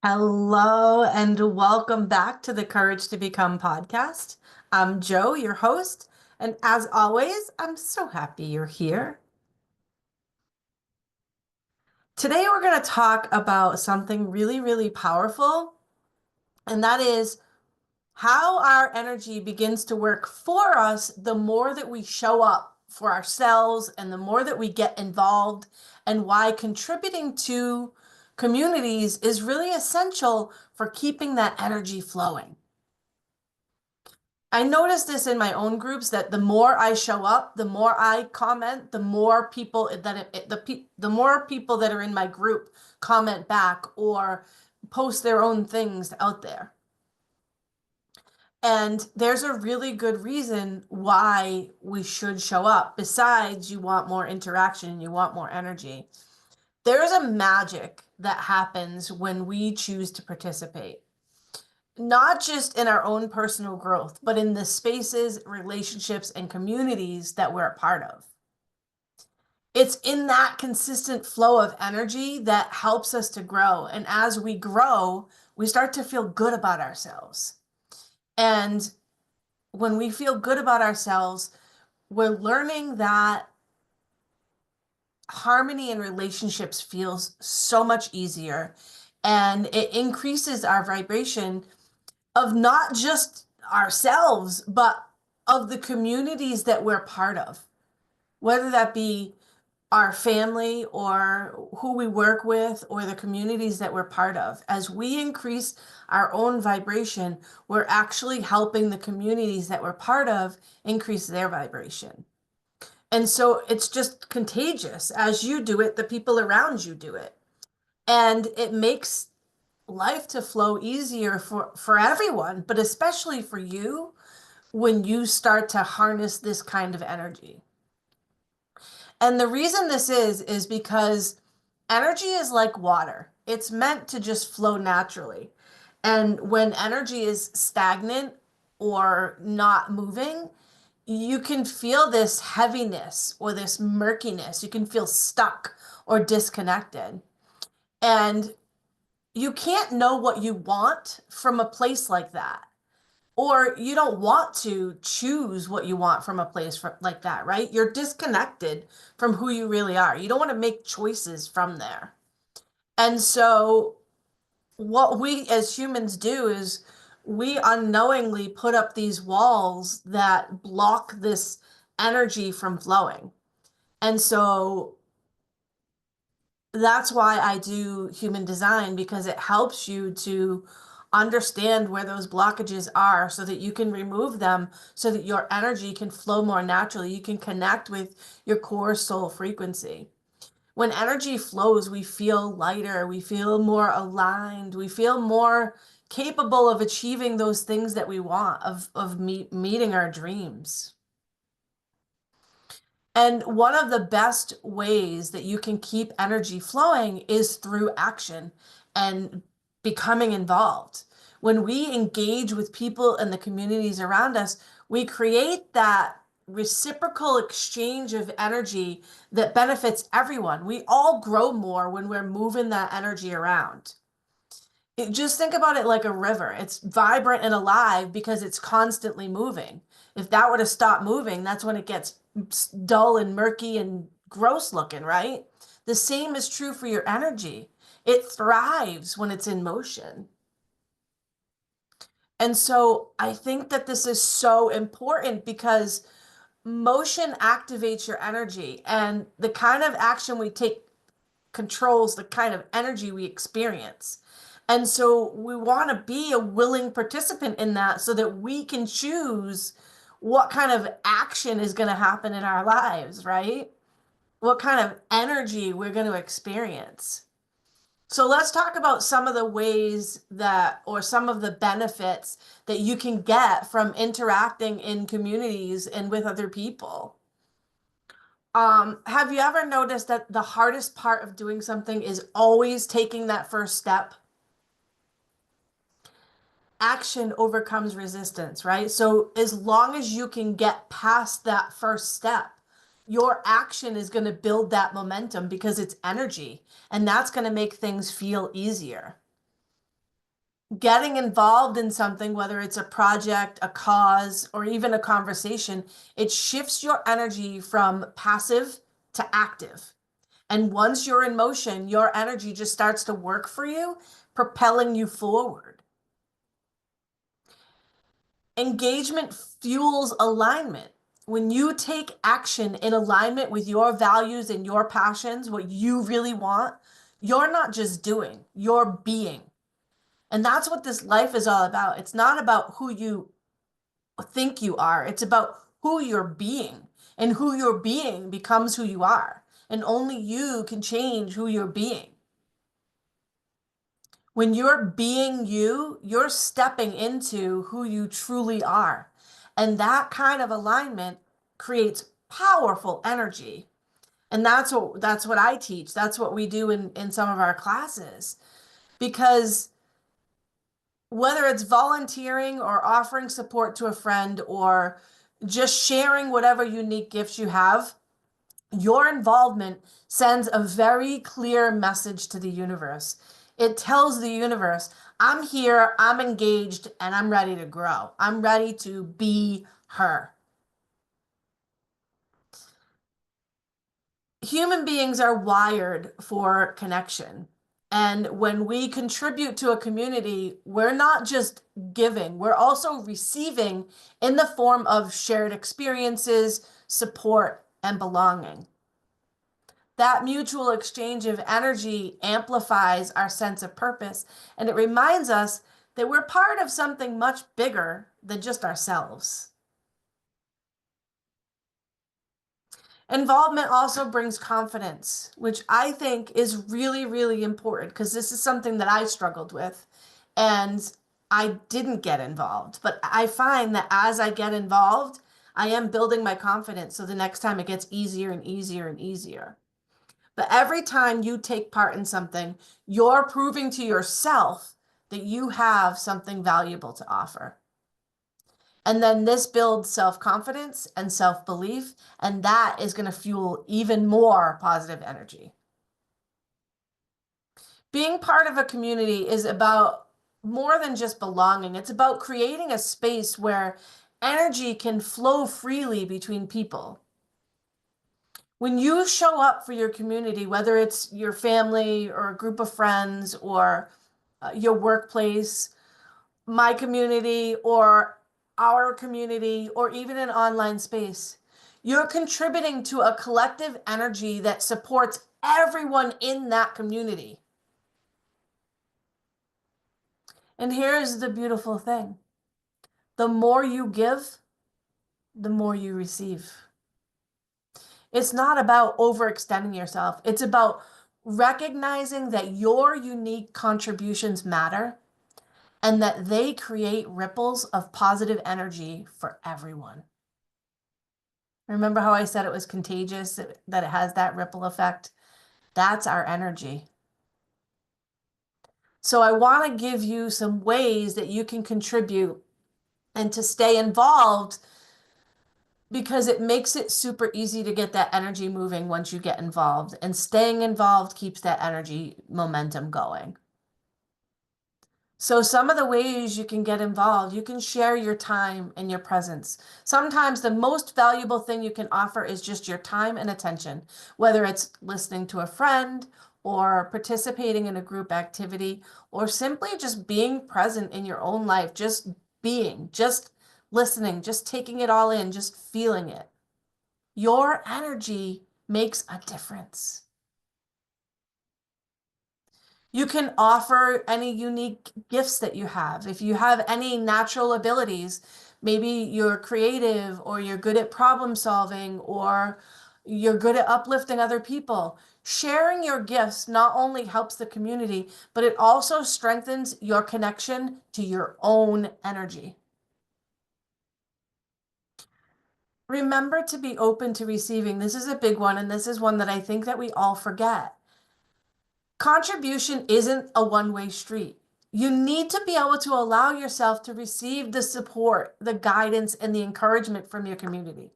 Hello and welcome back to the Courage to Become podcast. I'm Joe, your host, and as always, I'm so happy you're here. Today, we're going to talk about something really, really powerful, and that is how our energy begins to work for us the more that we show up for ourselves and the more that we get involved, and why contributing to communities is really essential for keeping that energy flowing. I notice this in my own groups that the more I show up, the more I comment, the more people that the more people that are in my group comment back or post their own things out there. And there's a really good reason why we should show up. Besides, you want more interaction and you want more energy. There's a magic that happens when we choose to participate, not just in our own personal growth, but in the spaces, relationships, and communities that we're a part of. It's in that consistent flow of energy that helps us to grow. And as we grow, we start to feel good about ourselves. And when we feel good about ourselves, we're learning that harmony in relationships feels so much easier, and it increases our vibration of not just ourselves, but of the communities that we're part of, whether that be our family or who we work with or the communities that we're part of. As we increase our own vibration, we're actually helping the communities that we're part of increase their vibration. And so it's just contagious. As you do it, the people around you do it. And it makes life to flow easier for everyone, but especially for you when you start to harness this kind of energy. And the reason this is because energy is like water. It's meant to just flow naturally. And when energy is stagnant or not moving, you can feel this heaviness or this murkiness. You can feel stuck or disconnected. And you can't know what you want from a place like that. Or you don't want to choose what you want from a place like that, right? You're disconnected from who you really are. You don't want to make choices from there. And so, what we as humans do is we unknowingly put up these walls that block this energy from flowing. And so, that's why I do human design, because it helps you to understand where those blockages are so that you can remove them so that your energy can flow more naturally. You can connect with your core soul frequency. When energy flows, we feel lighter, we feel more aligned, we feel more capable of achieving those things that we want, of meeting our dreams. And one of the best ways that you can keep energy flowing is through action and becoming involved. When we engage with people and the communities around us, we create that reciprocal exchange of energy that benefits everyone. We all grow more when we're moving that energy around. Just think about it like a river. It's vibrant and alive because it's constantly moving. If that were to stop moving, that's when it gets dull and murky and gross looking, right? The same is true for your energy. It thrives when it's in motion. And so I think that this is so important because motion activates your energy, and the kind of action we take controls the kind of energy we experience. And so we want to be a willing participant in that so that we can choose what kind of action is going to happen in our lives, right? What kind of energy we're going to experience. So let's talk about some of the ways that, or some of the benefits that you can get from interacting in communities and with other people. Have you ever noticed that the hardest part of doing something is always taking that first step? Action overcomes resistance, right? So as long as you can get past that first step, your action is going to build that momentum because it's energy, and that's going to make things feel easier. Getting involved in something, whether it's a project, a cause, or even a conversation, it shifts your energy from passive to active. And once you're in motion, your energy just starts to work for you, propelling you forward. Engagement fuels alignment. When you take action in alignment with your values and your passions, what you really want, you're not just doing, you're being. And that's what this life is all about. It's not about who you think you are, it's about who you're being. And who you're being becomes who you are. And only you can change who you're being. When you're being you, you're stepping into who you truly are. And that kind of alignment creates powerful energy. And that's what I teach. That's what we do in some of our classes. Because whether it's volunteering or offering support to a friend or just sharing whatever unique gifts you have, your involvement sends a very clear message to the universe. It tells the universe, I'm here, I'm engaged, and I'm ready to grow. I'm ready to be her. Human beings are wired for connection. And when we contribute to a community, we're not just giving, we're also receiving in the form of shared experiences, support, and belonging. That mutual exchange of energy amplifies our sense of purpose, and it reminds us that we're part of something much bigger than just ourselves. Involvement also brings confidence, which I think is really, really important because this is something that I struggled with and I didn't get involved. But I find that as I get involved, I am building my confidence. So the next time it gets easier and easier and easier. But every time you take part in something, you're proving to yourself that you have something valuable to offer. And then this builds self-confidence and self-belief, and that is going to fuel even more positive energy. Being part of a community is about more than just belonging. It's about creating a space where energy can flow freely between people. When you show up for your community, whether it's your family or a group of friends or your workplace, my community or our community or even an online space, you're contributing to a collective energy that supports everyone in that community. And here's the beautiful thing. The more you give, the more you receive. It's not about overextending yourself. It's about recognizing that your unique contributions matter and that they create ripples of positive energy for everyone. Remember how I said it was contagious, that it has that ripple effect? That's our energy. So I want to give you some ways that you can contribute and to stay involved because it makes it super easy to get that energy moving once you get involved. And staying involved keeps that energy momentum going. So some of the ways you can get involved, you can share your time and your presence. Sometimes the most valuable thing you can offer is just your time and attention, whether it's listening to a friend or participating in a group activity or simply just being present in your own life, just being, just listening, just taking it all in, just feeling it. Your energy makes a difference. You can offer any unique gifts that you have. If you have any natural abilities, maybe you're creative or you're good at problem solving or you're good at uplifting other people. Sharing your gifts not only helps the community, but it also strengthens your connection to your own energy. Remember to be open to receiving. This is a big one, and this is one that I think that we all forget. Contribution isn't a one-way street. You need to be able to allow yourself to receive the support, the guidance, and the encouragement from your community.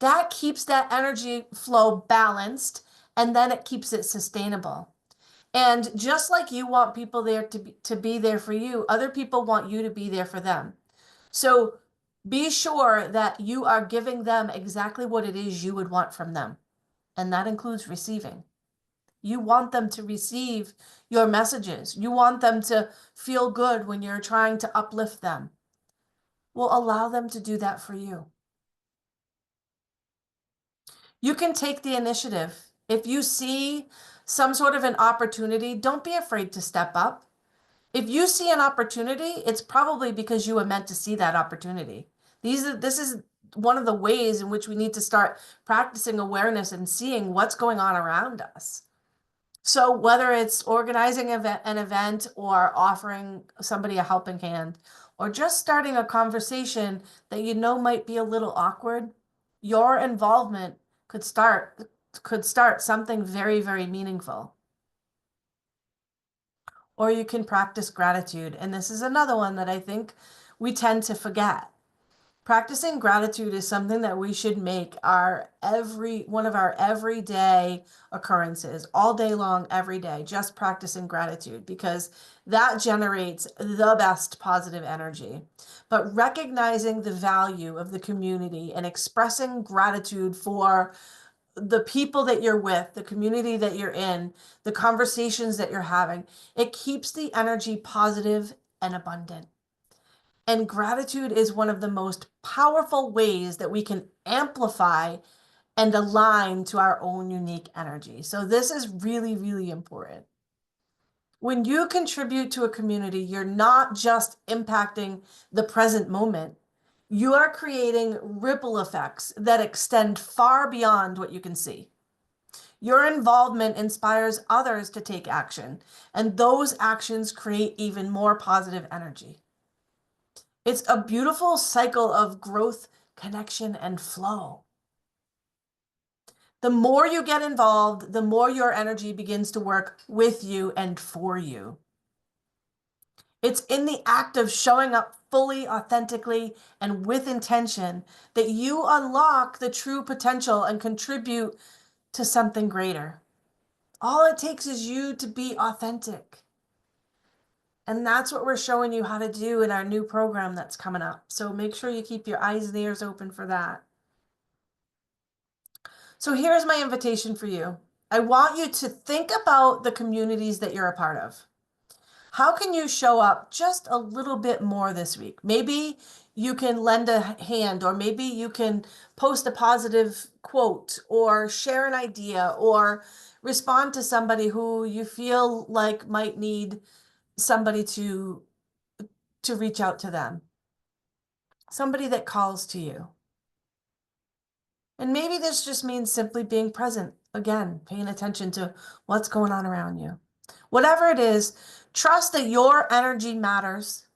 That keeps that energy flow balanced, and then it keeps it sustainable. And just like you want people there to be there for you, other people want you to be there for them. So be sure that you are giving them exactly what it is you would want from them. And that includes receiving. You want them to receive your messages. You want them to feel good when you're trying to uplift them. Well, allow them to do that for you. You can take the initiative. If you see some sort of an opportunity, don't be afraid to step up. If you see an opportunity, it's probably because you were meant to see that opportunity. This is one of the ways in which we need to start practicing awareness and seeing what's going on around us. So whether it's organizing an event or offering somebody a helping hand or just starting a conversation that you know might be a little awkward, your involvement could start something very, very meaningful. Or you can practice gratitude. And this is another one that I think we tend to forget. Practicing gratitude is something that we should make our one of our everyday occurrences, all day long, every day, just practicing gratitude, because that generates the best positive energy. But recognizing the value of the community and expressing gratitude for the people that you're with, the community that you're in, the conversations that you're having, it keeps the energy positive and abundant. And gratitude is one of the most powerful ways that we can amplify and align to our own unique energy. So this is really, really important. When you contribute to a community, you're not just impacting the present moment. You are creating ripple effects that extend far beyond what you can see. Your involvement inspires others to take action, and those actions create even more positive energy. It's a beautiful cycle of growth, connection, and flow. The more you get involved, the more your energy begins to work with you and for you. It's in the act of showing up fully, authentically, and with intention that you unlock the true potential and contribute to something greater. All it takes is you to be authentic. And that's what we're showing you how to do in our new program that's coming up. So make sure you keep your eyes and ears open for that. So here's my invitation for you. I want you to think about the communities that you're a part of. How can you show up just a little bit more this week? Maybe you can lend a hand, or maybe you can post a positive quote, or share an idea, or respond to somebody who you feel like might need somebody to reach out to them. Somebody that calls to you. And maybe this just means simply being present, again, paying attention to what's going on around you. Whatever it is, trust that your energy matters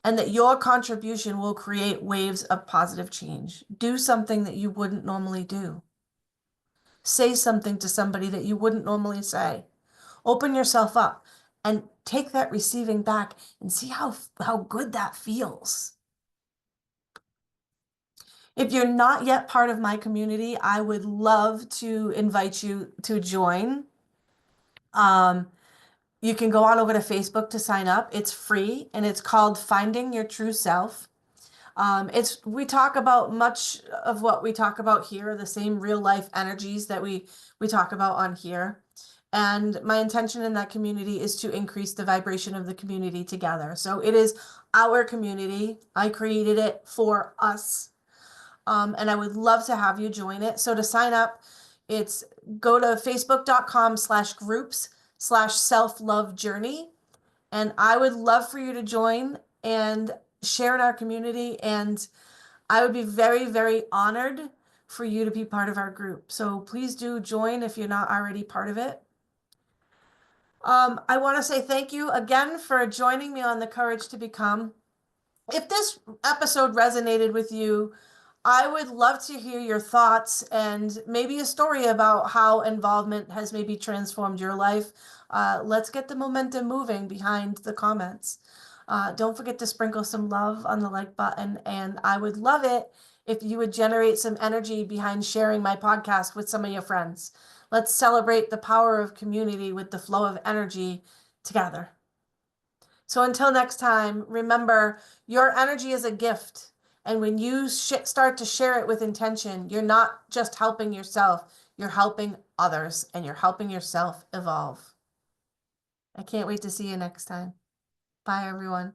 and that your contribution will create waves of positive change. Do something that you wouldn't normally do. Say something to somebody that you wouldn't normally say. Open yourself up and take that receiving back and see how good that feels. If you're not yet part of my community, I would love to invite you to join. Um, you can go on over to Facebook to sign up. It's free and it's called Finding Your True Self. We talk about much of what we talk about here, the same real life energies that we talk about on here. And my intention in that community is to increase the vibration of the community together. So it is our community. I created it for us. And I would love to have you join it. So to sign up, it's go to facebook.com/groups/self-love journey. And I would love for you to join and share in our community. And I would be very, very honored for you to be part of our group. So please do join if you're not already part of it. I want to say thank you again for joining me on the Courage to Become. If this episode resonated with you, I would love to hear your thoughts and maybe a story about how involvement has maybe transformed your life. Let's get the momentum moving behind the comments. Don't forget to sprinkle some love on the like button, and I would love it if you would generate some energy behind sharing my podcast with some of your friends. Let's celebrate the power of community with the flow of energy together. So until next time, remember your energy is a gift. And when you start to share it with intention, you're not just helping yourself, you're helping others and you're helping yourself evolve. I can't wait to see you next time. Bye, everyone.